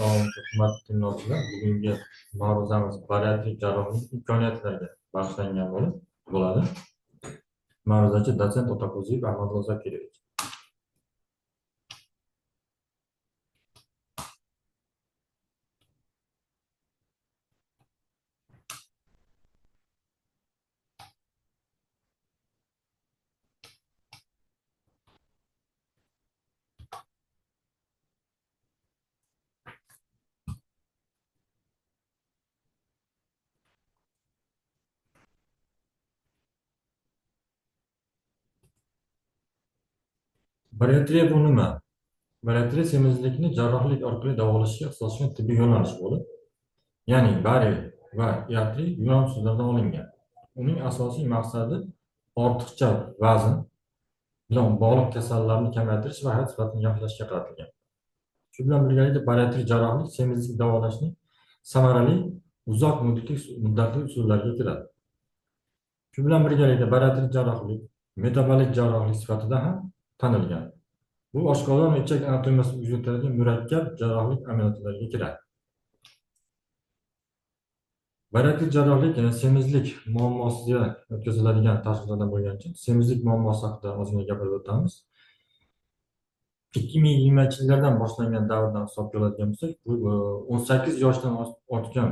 Sog'liqni hurmatli tinglovchilar, bugungi ma'ruzamiz bariatrik jarrohlik imkoniyatlariga bag'ishlangan bo'ladi. Ma'ruzachi dotsent Otaquziyev Ahmadullo Zokirovich. Bariatriya bu nima? Bariatriya semizlikni jarrohlik orqali davolashga ixtisoslashgan tibbiy yo'nalish bo'lib, ya'ni bari va iatri yunon so'zlaridan olingan. Uning asosiy maqsadi ortiqcha vazn bilan bog'liq kasallarni kamaytirish va hayot sifatini yaxshilashga qaratilgan. Shu bilan birgalikda bariatrik jarrohlik semizlikni davolashning samarali uzoq muddatli usullariga kiradi. Shu bilan birgalikda bariatrik jarrohlik metabolik jarrohlik sifatida ham tanilgan. Bu oshqozon va ichak anatomiyasini o'zgartiradigan murakkab jarrohlik amaliyotlariga kiradi. Bariatrik jarrohlik semizlik muammosiga o'tkaziladigan tashxislardan bo'lgani uchun semizlik muammosi haqida ozgina gapirib o'tamiz. 2020 yillardan boshlangan davrdan hisobga oladigan bo'lsak, bu 18 yoshdan ortgan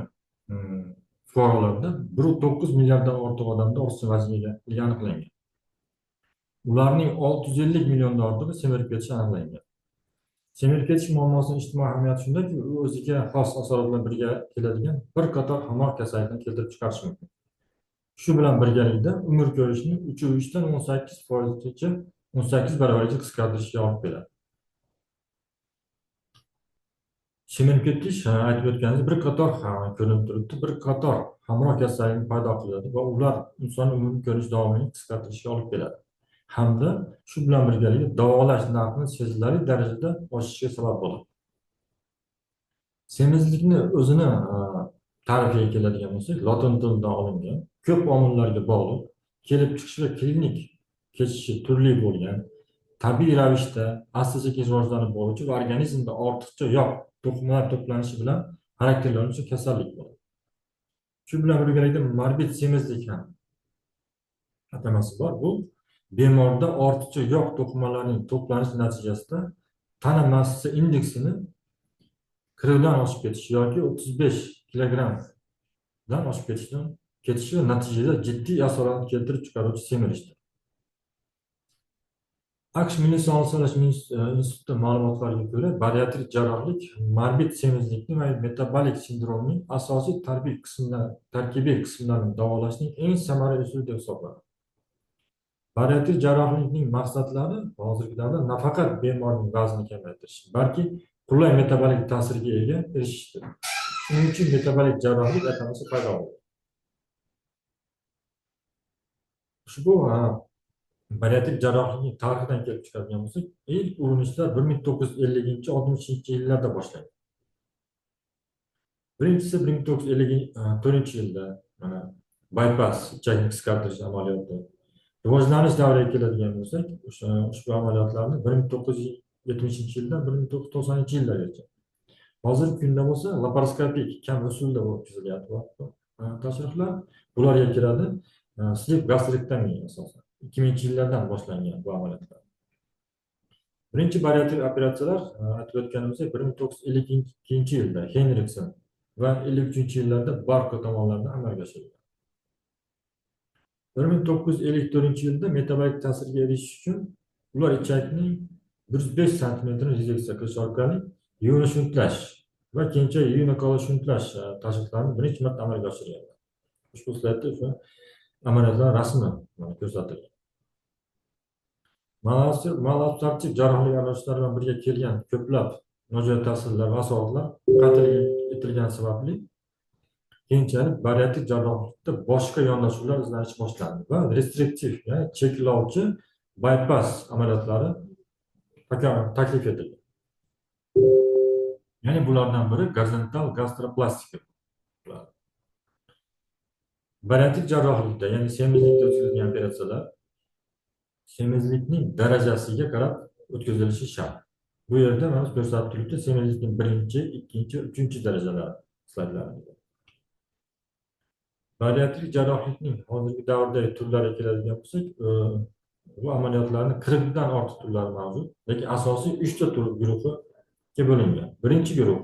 fuqarolarda 1.9 milliarddan ortiq odamda ortiqcha vaznga egaligi aniqlangan. Ularning 650 milliondan ortig'i semirib ketishi aniqlangan. Semirib ketish muammosining ijtimoiy ahamiyati shundaki, u o'ziga xos asorat bilan birga keladigan bir qator hamroh kasalliklarni keltirib chiqarishi mumkin. Shu bilan birgalikda umr ko'rishni 3 dan 18%gacha 18 barobargacha qisqartirishga olib keladi. Semirib ketish aytib o'tganingiz bir qator ko'rinib turibdi, bir qator hamroh kasallikni paydo qiladi va ular inson umr ko'rish davomini qisqartirishga olib keladi. Hamda shu bilan birgalikda davolash narxini sezilarli darajada oshishiga sabab bo'ladi. Semizlikni o'zini ta'rifiga keladigan bo'lsak, lotin tilidan olingan, ko'p omillarga bog'liq, kelib chiqish va klinik kechishi turli bo'lgan, tabiiy ravishda asta-sekin rivojlanib boruvchi va organizmda ortiqcha yog' to'qimalar to'planishi bilan xarakterlanuvchi kasallik bo'ladi. Shu bilan birgalikda morbid semizlik ham atamasi bor. Bu bemorda ortiqcha yog' to'qimalarining to'planishi natijasida tana massasi indeksini 40 dan oshib ketishi yoki 35 kilogramdan oshib ketishi va natijada jiddiy asoratni keltirib chiqaruvchi semirishdir. AQSh Milliy sog'liqni saqlash instituti ma'lumotlariga ko'ra, bariatrik jarrohlik morbid semizlikni va metabolik sindromning asosiy tarkibiy qismlarini davolashning eng samarali usuli deb hisoblanadi. Bariatrik jarrohlikning maqsadlari hozirgi davrda nafaqat bemorning vaznini kamaytirish, balki qulay metabolik ta'sirga ega erishishdir. Shuning uchun metabolik jarrohlik atamasi paydo bo'ldi. Ushbu bariatrik jarrohlikning tarixidan kelib chiqadigan bo'lsak, ilk urinishlar 1950-60 yillarda boshlangan. Birinchisi 1954-yilda mana bypass ichakni qisqartirish amaliyoti. Rivojlanish davriga keladigan bo'lsak, ushbu amaliyotlarni 1970-yildan 1990-yillargacha. Hozirgi kunda bo'lsa, laparoskopik kam usulda o'tkazilyapti tashriqlar. Bularga kiradi sleep gastrektomiya asosan. 2000-yillardan boshlangan bu amaliyotlar. Birinchi bariatrik operatsiyalar aytib o'tganimizda 1952-yilda Henriksen va 53-yillarda Barko tomonidan amalga oshirilgan. 1954-yilda metabolik ta'sirga erishish uchun ular ichakning 105 sm rezeksiya qilish orqali yuvini shuntlash va keyinchalik yuvini qo'lga shuntlash tashxislarni birinchi marta amalga oshirganlar. Ushbu slaydda o'sha amaliyotlar rasmi ko'rsatilgan. Malabsorptiv jarrohlik aralashmalari bilan birga kelgan ko'plab nojo'ya ta'sirlar va asoratlar qatl etilgani sababli keyinchalik bariatrik jarrohlikda boshqa yondashuvlar izlanish boshlandi va restriktiv, ya'ni cheklovchi bypass amaliyotlari taklif etildi. Ya'ni bulardan biri gorizontal gastroplastika. Bariatrik jarrohlikda, ya'ni semizlikda o'tkazilgan operatsiyalar semizlikning darajasiga qarab o'tkazilishi shart. Bu yerda mana ko'rsatib turibdi semizlikning birinchi, ikkinchi, uchinchi darajalari slaydlarida. Bariatrik jarrohlikning hozirgi davrdagi turlariga keladigan bo'lsak, bu amaliyotlarni 40 dan ortiq turlari mavjud, lekin asosiy 3 ta tur guruhiga bo'lingan. Birinchi guruh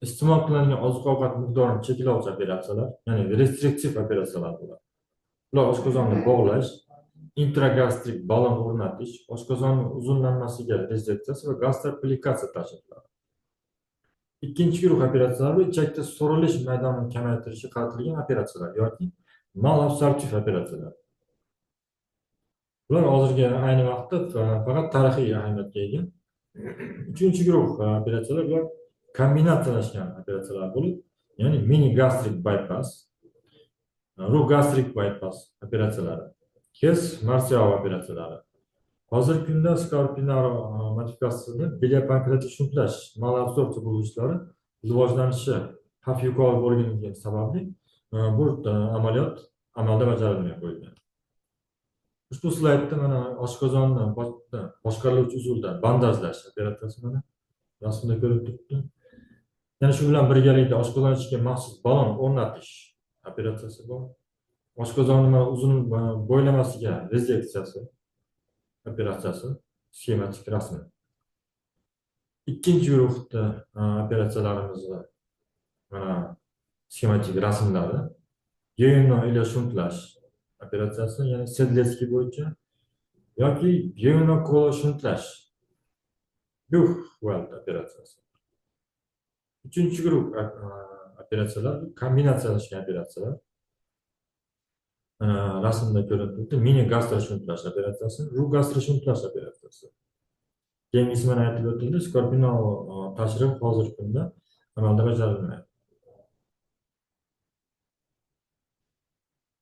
iste'mol qilinadigan oziq-ovqat miqdorini cheklovchi operatsiyalar, ya'ni restriktiv operatsiyalar bo'ladi. Ular oshqozonni bog'lash, intragastrik ballon o'rnatish, oshqozonning uzunlanmasiga rezeksiyasi va gastroplikatsiya tashkil qiladi. İkinci guruh operatsiyalar ichakda so'rilish maydonini kamaytirishga qaratilgan operatsiyalar yoki malabsorptiv operatsiyalar. Ular hozirgi ayni vaqtda faqat tarixiy ahamiyatga ega. Uchinchi guruh operatsiyalar ular kombinatsiyalashgan operatsiyalar bo'lib, ya'ni mini gastrik bypass, rugastrik bypass operatsiyalari, Hess Marcial operatsiyalari. Hozirgi kunda skorpionar modifikatsiyasida biliya pankreatik shunklash malabsorpsiya buzilishlari rivojlanishi xavf yuqori bo'lganligi sababli bu amaliyot amalda bajarilmay qo'yilgan. Ushbu slaydda mana oshqozonni boshqaruvchi uzulda bandajlash operatsiyasi mana rasmda ko'rib turibdi. Yana shu bilan birgalikda oshqozon ichiga maxsus ballon o'rnatish operatsiyasi bor. Oshqozonni mana uzun bo'ylamasiga rezeksiyasi operatsiyasi sxematik rasmi. İkinci guruhda operatsiyalarimizni mana sxematik rasmlari Yevno ile shunklash operatsiyasi, ya'ni Sedletsky bo'yicha yoki Yevno kolo shunklash Buchwald operatsiyasi. Üçüncü guruh operatsiyalar kombinatsiyalashgan operatsiyalar. Rasmda ko'rinib turibdi. Mini gastroshuntlash operatsiyasi, rugastroshunklash operatsiyasi. Keyingisi mana aytib o'tildi, skorpional tashrif hozirgi kunda amalda bajarilmaydi.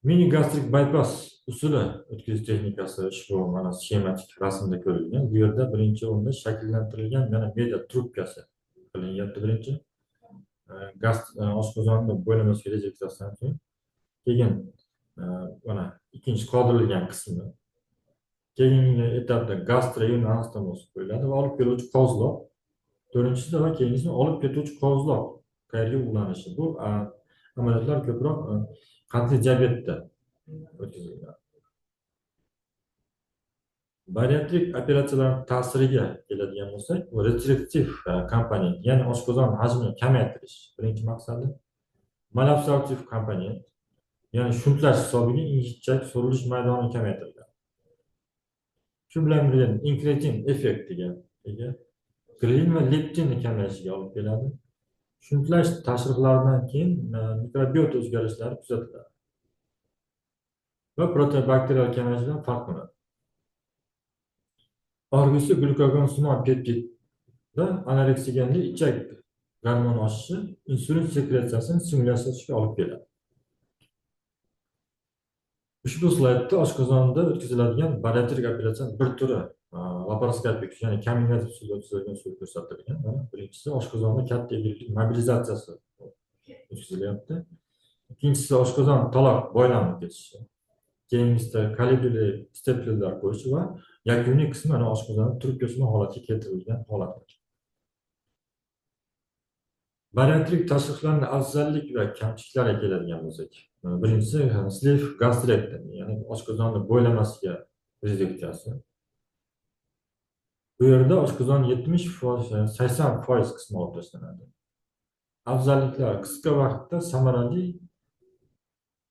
Mini gastrik bypass usuli o'tkazish texnikasi ushbu mana sxematik rasmda ko'rilgan. Bu yerda birinchi o'rinda shakllantirilgan mana media trubkasi qilinyapti birinchi. Oshqozonni bo'linmasiga rezeksiyasidan so'ng, keyin mana ikkinchi qoldirilgan qismi. Keyingi etapda gastroyun anastomoz qo'yiladi va olib keluvchi kozloq. To'rtinchisi va keyingisi olib ketuvchi kozloq qayerga ulanishi. Bu amaliyotlar ko'proq qandli diabetda o'tkaziladi. Bariatrik operatsiyalar ta'siriga keladigan bo'lsak, bu restriktiv komponent, ya'ni oshqozon hajmini kamaytirish birinchi maqsadi. Malabsorptiv komponent, ya'ni shunklash hisobiga ichak so'rilish maydonini kamaytiradi. Shu bilan birga inkretin effektiga ega grelin va leptinni kamayishiga olib keladi. Shunklash tashriflaridan keyin mikrobiota o'zgarishlari kuzatiladi va proteobakterial kamayish bilan farqlanadi. Orgisi glukagonsimon peptidda anoreksiganda ichak gormon oshishi insulin sekretsiyasini stimulyatsiyasiga olib keladi. Ushbu slaydda oshqozonda o'tkaziladigan bariatrik operatsiyaning bir turi laparoskopik, ya'ni kombinativ usulda o'tkazilgan usul ko'rsatilgan. Birinchisi oshqozonda katta egrilik mobilizatsiyasi o'tkazilyapti. Ikkinchisi oshqozon taloq bo'ylanib ketishi. Keyingisida kalibrli steplerlar qo'yish va yakuniy qismi ana oshqozon trubkasini holatga keltirilgan holatlar. Bariatrik tashxislarning afzallik va kamchiliklariga keladigan bo'lsak, birinchisi sleeve gastrectomy, ya'ni oshqozonni bo'ylamasiga rezeksiyasi. Bu yerda oshqozon 70%, 80% qismi olib tashlanadi. Afzalliklar qisqa vaqtda samarali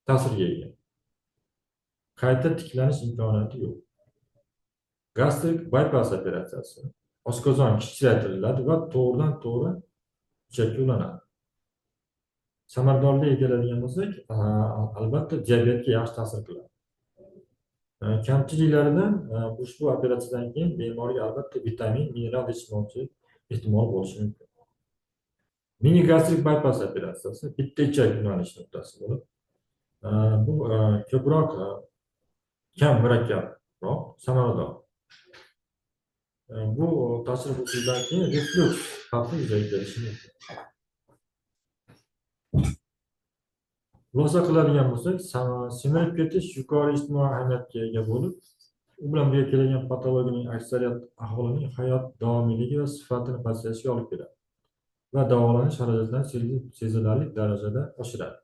ta'sirga ega. Qayta tiklanish imkoniyati yo'q. Gastrik bypass operatsiyasi. Oshqozon kichiktirtiriladi va to'g'ridan-to'g'ri ichakka ulanadi. Samaradorlikka keladigan bo'lsak, albatta diabetga yaxshi ta'sir qiladi. Kamchiliklaridan ushbu operatsiyadan keyin bemorga albatta vitamin, mineral yetishmovchilik ehtimol bo'lishi mumkin. Mini gastrik bypass operatsiyasi bitta ichak ulanish nuqtasi bo'lib, bu ko'proq kam murakkabroq, samarador. Bu tashrif usulidan keyin reflux xavfi yuzaga kelishi mumkin. Xulosa qiladigan bo'lsak, semirib ketish yuqori ijtimoiy ahamiyatga ega bo'lib, U bilan birga kelgan patologiyaning aksariyat aholining hayot davomiyligi va sifatini pasayishiga olib keladi va davolanish xarajatlarini sezilarli darajada oshiradi.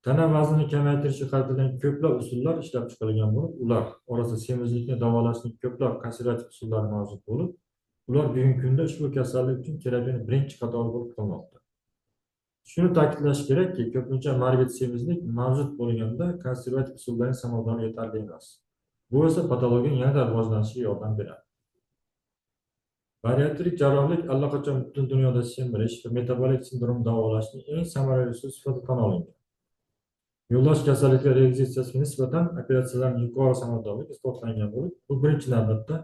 Tana vaznini kamaytirishga qaratilgan ko'plab usullar ishlab chiqilgan bo'lib, ular orasida semizlikni davolashning ko'plab konservativ usullari mavjud bo'lib, ular bugungi kunda ushbu kasallik uchun terapiyaning birinchi qatori bo'lib qolmoqda. Shuni ta'kidlash kerakki, ko'pincha morbid semizlik mavjud bo'lganda konservativ usullarning samaradorligi yetarli emas. Bu esa patologiyaning yanada rivojlanishiga yordam beradi. Bariatrik jarrohlik allaqachon butun dunyoda semirish va metabolik sindromni davolashning eng samarali usul sifatida tan olingan. Yo'ldosh kasalliklar revizitsiyasiga nisbatan operatsiyalarning yuqori samaradorligi isbotlangan bo'lib, bu birinchi navbatda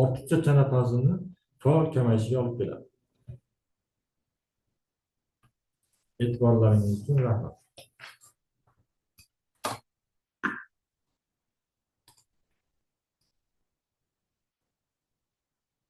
ortiqcha tana vaznini faol kamayishiga olib keladi. E'tiborlaringiz uchun rahmat.